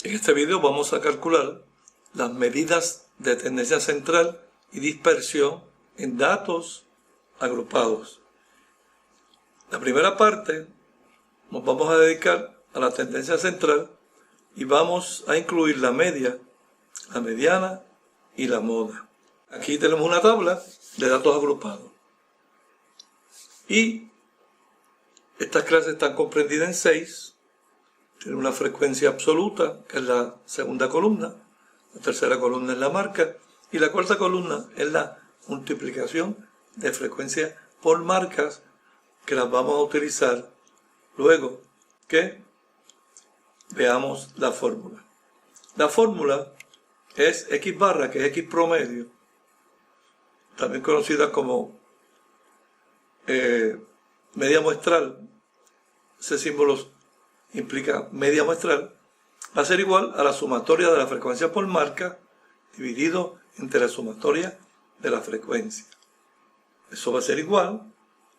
En este video vamos a calcular las medidas de tendencia central y dispersión en datos agrupados. La primera parte nos vamos a dedicar a la tendencia central y vamos a incluir la media, la mediana y la moda. Aquí tenemos una tabla de datos agrupados. Y estas clases están comprendidas en 6. Tiene una frecuencia absoluta, que es la segunda columna. La tercera columna es la marca. Y la cuarta columna es la multiplicación de frecuencia por marcas, que las vamos a utilizar luego que veamos la fórmula. La fórmula es X barra, que es X promedio, también conocida como media muestral. Ese símbolo implica media muestral. Va a ser igual a la sumatoria de la frecuencia por marca dividido entre la sumatoria de la frecuencia. Eso va a ser igual,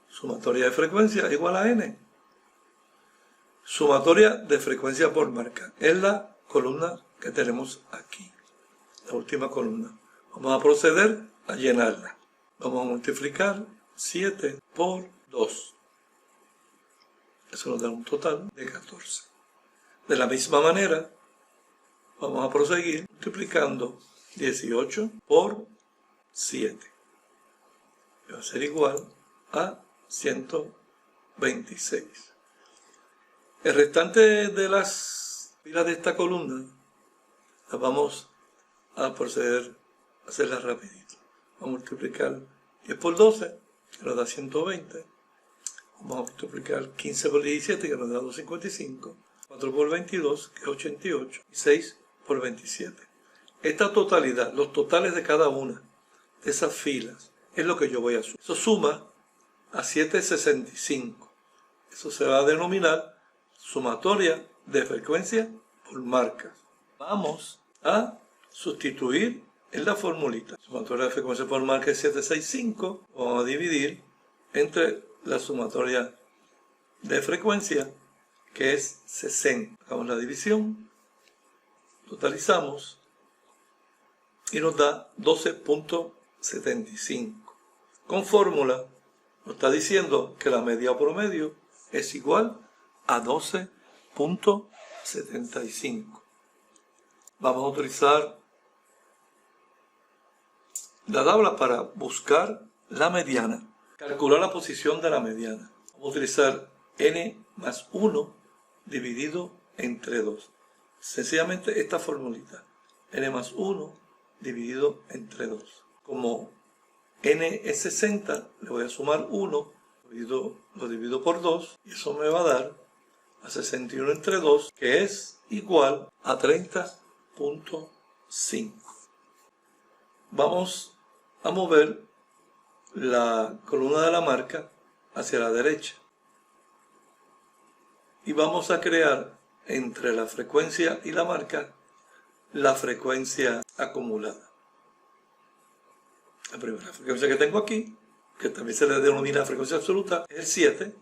sumatoria de frecuencia igual a n. Sumatoria de frecuencia por marca es la columna que tenemos aquí, la última columna. Vamos a proceder a llenarla. Vamos a multiplicar 7 por 2. Eso nos da un total de 14. De la misma manera, vamos a proseguir multiplicando 18 por 7. Que va a ser igual a 126. El restante de las filas de esta columna las vamos a proceder a hacerlas rapidito. Vamos a multiplicar 10 por 12, que nos da 120. Vamos a multiplicar 15 por 17, que nos da 255. 4 por 22, que es 88. Y 6 por 27. Esta totalidad, los totales de cada una de esas filas, es lo que yo voy a sumar. Eso suma a 765. Eso se va a denominar sumatoria de frecuencia por marcas. Vamos a sustituir en la formulita. Sumatoria de frecuencia por marca es 765. Vamos a dividir entre la sumatoria de frecuencia, que es 60. Hagamos la división, totalizamos y nos da 12.75. Con fórmula nos está diciendo que la media o promedio es igual a 12.75. Vamos a utilizar la tabla para buscar la mediana. Calcular la posición de la mediana. Vamos a utilizar n más 1 dividido entre 2. Sencillamente esta formulita. N más 1 dividido entre 2. Como n es 60, le voy a sumar 1, lo divido por 2, y eso me va a dar a 61 entre 2, que es igual a 30.5. Vamos a mover la columna de la marca hacia la derecha y vamos a crear entre la frecuencia y la marca la frecuencia acumulada. La primera frecuencia que tengo aquí, que también se le denomina frecuencia absoluta, es el 7.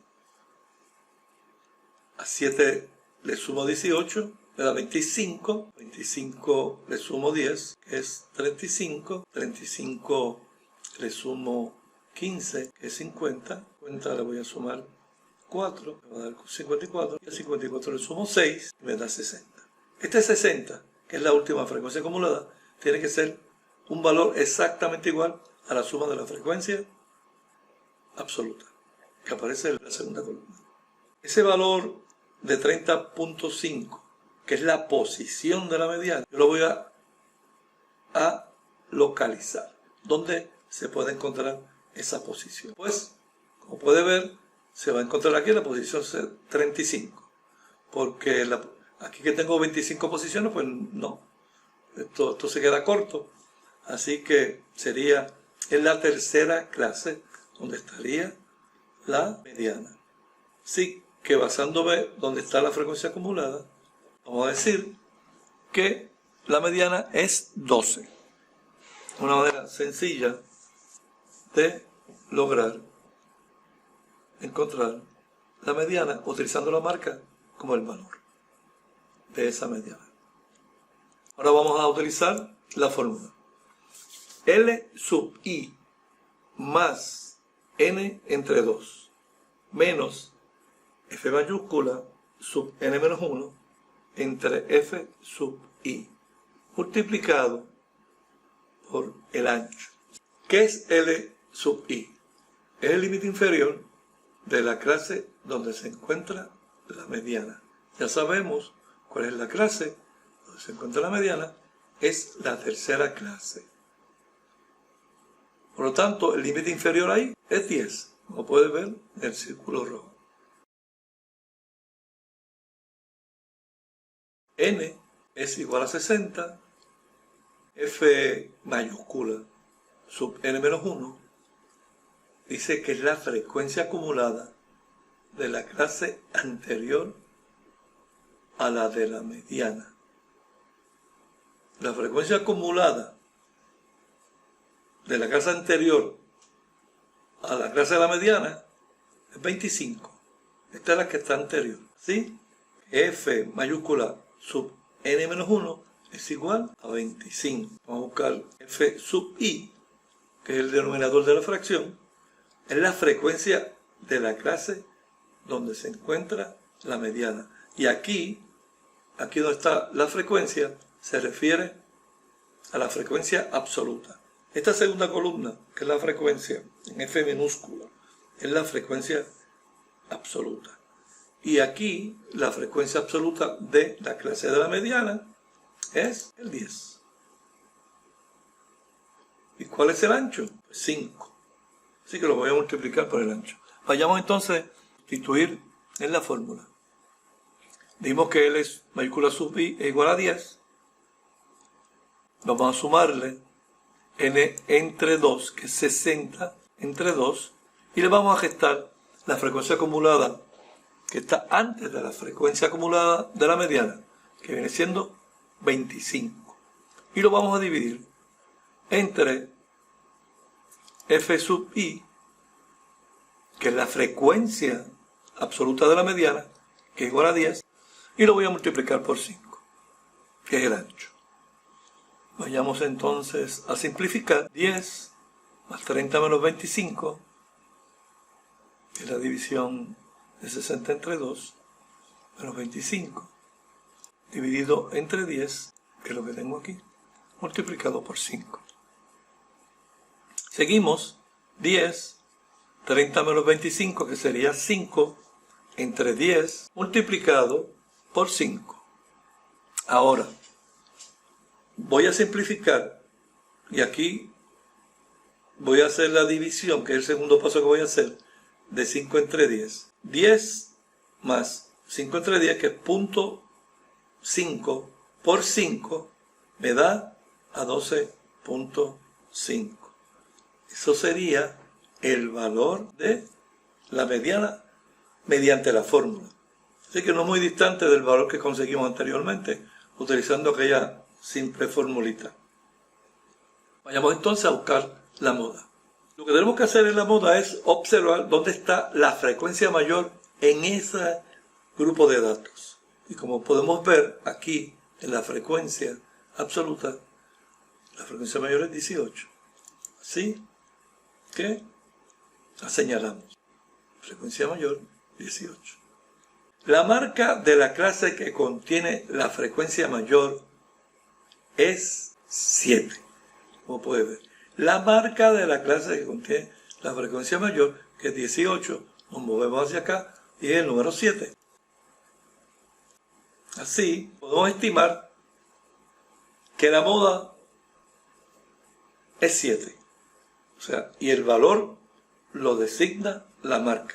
A 7 le sumo 18, me da 25. 25 le sumo 10, que es 35. 35 le sumo 15, que es 50. 50 le voy a sumar 4, me va a dar 54. Y a 54 le sumo 6, y me da 60. Este 60, que es la última frecuencia acumulada, tiene que ser un valor exactamente igual a la suma de la frecuencia absoluta, que aparece en la segunda columna. Ese valor de 30.5, que es la posición de la mediana, yo lo voy a localizar. ¿Dónde se puede encontrar esa posición? Pues, como puede ver, se va a encontrar aquí en la posición 35. Porque aquí que tengo 25 posiciones, pues no. Esto se queda corto. Así que sería en la tercera clase donde estaría la mediana. Así que basándome donde está la frecuencia acumulada, vamos a decir que la mediana es 12. Una manera sencilla de lograr encontrar la mediana utilizando la marca como el valor de esa mediana. Ahora vamos a utilizar la fórmula. L sub I más N entre 2 menos F mayúscula sub N menos 1 entre F sub I multiplicado por el ancho. ¿Qué es L sub I? Es el límite inferior de la clase donde se encuentra la mediana. Ya sabemos cuál es la clase donde se encuentra la mediana, es la tercera clase. Por lo tanto, el límite inferior ahí es 10, como puedes ver en el círculo rojo. N es igual a 60, F mayúscula sub N menos 1 dice que es la frecuencia acumulada de la clase anterior a la de la mediana. La frecuencia acumulada de la clase anterior a la clase de la mediana es 25. Esta es la que está anterior. ¿Sí? F mayúscula sub N menos 1 es igual a 25. Vamos a buscar F sub I, que es el denominador de la fracción. Es la frecuencia de la clase donde se encuentra la mediana. Y aquí donde está la frecuencia, se refiere a la frecuencia absoluta. Esta segunda columna, que es la frecuencia en F minúscula, es la frecuencia absoluta. Y aquí la frecuencia absoluta de la clase de la mediana es el 10. ¿Y cuál es el ancho? Pues 5. Así que lo voy a multiplicar por el ancho. Vayamos entonces a sustituir en la fórmula. Dijimos que L es mayúscula sub I es igual a 10. Vamos a sumarle N entre 2, que es 60 entre 2, y le vamos a restar la frecuencia acumulada que está antes de la frecuencia acumulada de la mediana, que viene siendo 25. Y lo vamos a dividir entre F sub I, que es la frecuencia absoluta de la mediana, que es igual a 10, y lo voy a multiplicar por 5, que es el ancho. Vayamos entonces a simplificar. 10 más 30 menos 25, que es la división de 60 entre 2, menos 25, dividido entre 10, que es lo que tengo aquí, multiplicado por 5. Seguimos. 10, 30 menos 25, que sería 5, entre 10, multiplicado por 5. Ahora, voy a simplificar, y aquí voy a hacer la división, que es el segundo paso que voy a hacer, de 5 entre 10. 10 más 5 entre 10, que es 0.5 por 5, me da a 12.5. Eso sería el valor de la mediana mediante la fórmula. Así que no muy distante del valor que conseguimos anteriormente, utilizando aquella simple formulita. Vayamos entonces a buscar la moda. Lo que tenemos que hacer en la moda es observar dónde está la frecuencia mayor en ese grupo de datos. Y como podemos ver aquí en la frecuencia absoluta, la frecuencia mayor es 18. Así que la señalamos. Frecuencia mayor 18. La marca de la clase que contiene la frecuencia mayor es 7. Como puede ver. La marca de la clase que contiene la frecuencia mayor, que es 18, nos movemos hacia acá, y es el número 7. Así, podemos estimar que la moda es 7. O sea, y el valor lo designa la marca.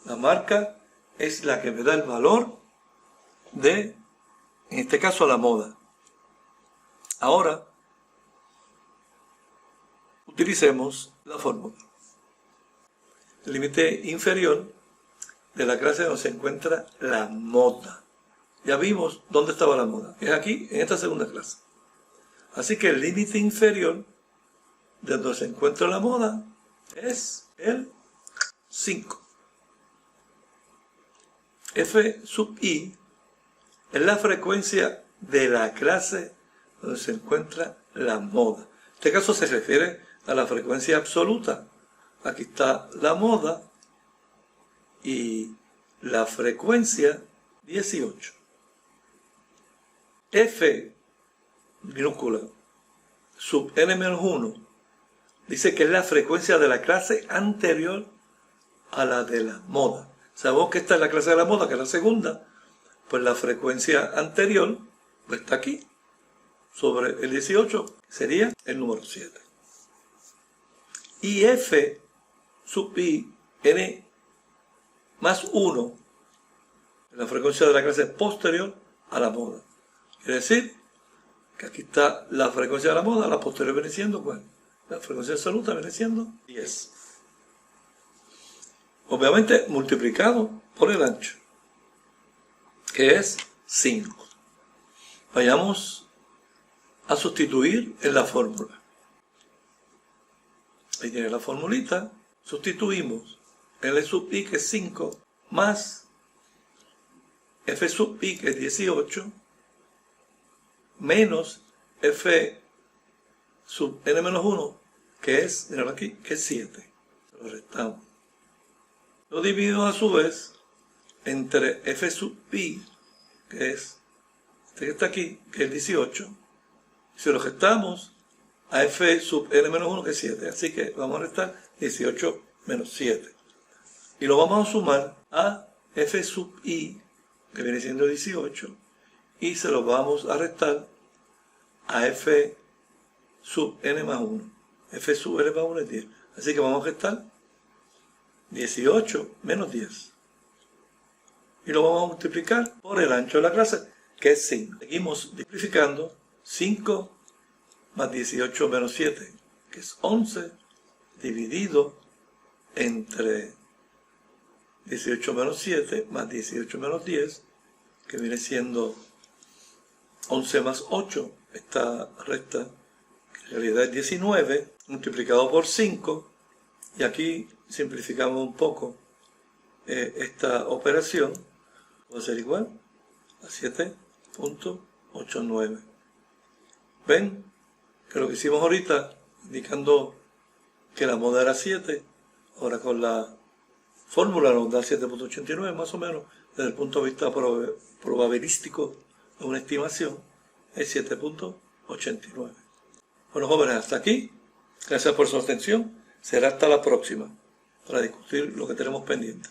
La marca es la que me da el valor de, en este caso, la moda. Ahora, utilicemos la fórmula. El límite inferior de la clase donde se encuentra la moda. Ya vimos dónde estaba la moda. Es aquí, en esta segunda clase. Así que el límite inferior de donde se encuentra la moda es el 5. F sub I es la frecuencia de la clase donde se encuentra la moda. En este caso se refiere a la frecuencia absoluta. Aquí está la moda y la frecuencia 18. F minúscula sub n-1 dice que es la frecuencia de la clase anterior a la de la moda. Sabemos que esta es la clase de la moda, que es la segunda. Pues la frecuencia anterior pues está aquí, sobre el 18, sería el número 7. Y F sub i n más 1, la frecuencia de la clase posterior a la moda. Quiere decir que aquí está la frecuencia de la moda, la posterior viene siendo ¿cuál? La frecuencia absoluta viene siendo 10. Obviamente multiplicado por el ancho, que es 5. Vayamos a sustituir en la fórmula. Ahí tiene la formulita. Sustituimos L sub i, que es 5, más F sub i, que es 18, menos F sub n-1, que es, míralo aquí, que es 7. Lo restamos. Lo divido a su vez entre F sub i, que es este que está aquí, que es 18. Si lo restamos a F sub n-1, que es 7. Así que vamos a restar 18 menos 7. Y lo vamos a sumar a F sub i, que viene siendo 18. Y se lo vamos a restar a F sub n más 1. F sub n más 1 es 10. Así que vamos a restar 18 menos 10. Y lo vamos a multiplicar por el ancho de la clase, que es 5. Seguimos simplificando. 5 más 18 menos 7, que es 11, dividido entre 18 menos 7 más 18 menos 10, que viene siendo 11 más 8, esta recta, que en realidad es 19, multiplicado por 5, y aquí simplificamos un poco esta operación, va a ser igual a 7.89. ¿Ven? Que lo que hicimos ahorita, indicando que la moda era 7, ahora con la fórmula nos da 7.89, más o menos, desde el punto de vista probabilístico de una estimación, es 7.89. Bueno, jóvenes, hasta aquí. Gracias por su atención. Será hasta la próxima para discutir lo que tenemos pendiente.